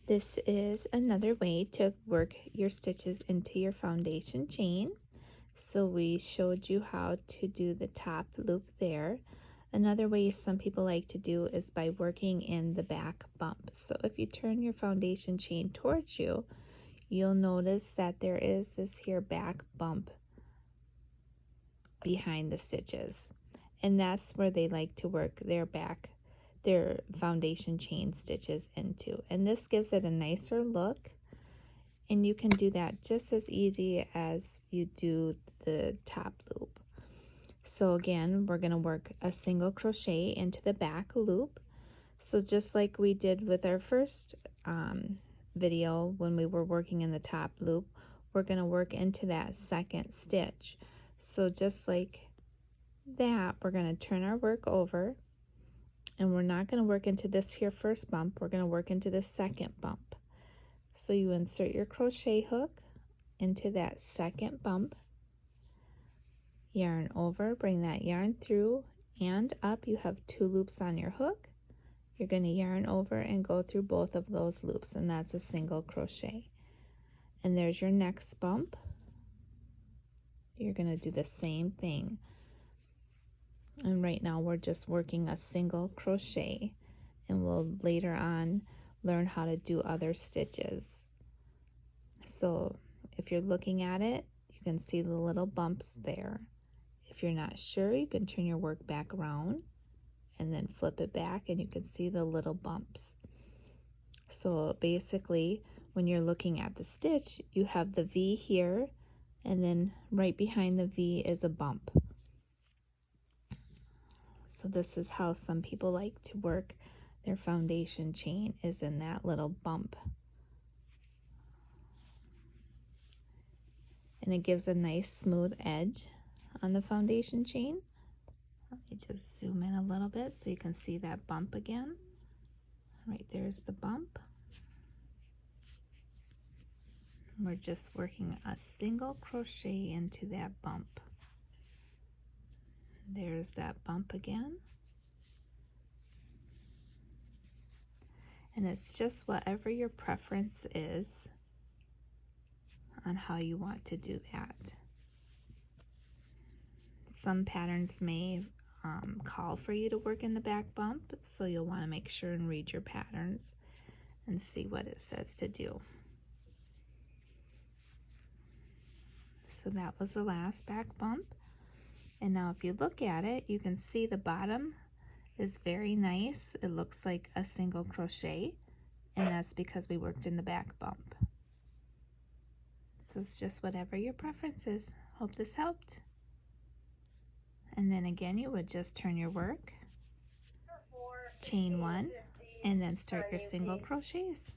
This is another way to work your stitches into your foundation chain. So we showed you how to do the top loop there. Another way some people like to do is by working in the back bump. So if you turn your foundation chain towards you, you'll notice that there is this here back bump behind the stitches. And that's where they like to work their foundation chain stitches into. And this gives it a nicer look. And you can do that just as easy as you do the top loop. So again, we're going to work a single crochet into the back loop. So just like we did with our first video when we were working in the top loop, we're going to work into that second stitch. So just like that, we're going to turn our work over, and we're not going to work into this here first bump, we're going to work into the second bump. So you insert your crochet hook into that second bump, yarn over, bring that yarn through and up. You have 2 loops on your hook. You're going to yarn over and go through both of those loops, and that's a single crochet. And there's your next bump. You're going to do the same thing. And right now we're just working a single crochet, and we'll later on learn how to do other stitches. So if you're looking at it, you can see the little bumps there. If you're not sure, you can turn your work back around and then flip it back, and you can see the little bumps. So basically, when you're looking at the stitch, you have the V here, and then right behind the V is a bump. So this is how some people like to work their foundation chain, is in that little bump. And it gives a nice smooth edge on the foundation chain. Let me just zoom in a little bit so you can see that bump again. Right there's the bump. We're just working a single crochet into that bump. There's that bump again. And it's just whatever your preference is on how you want to do that. Some patterns may call for you to work in the back bump, so you'll want to make sure and read your patterns and see what it says to do. So that was the last back bump. And now if you look at it, you can see the bottom is very nice. It looks like a single crochet, and that's because we worked in the back bump. So it's just whatever your preference is. Hope this helped. And then again, you would just turn your work, chain 1, and then start your single crochets.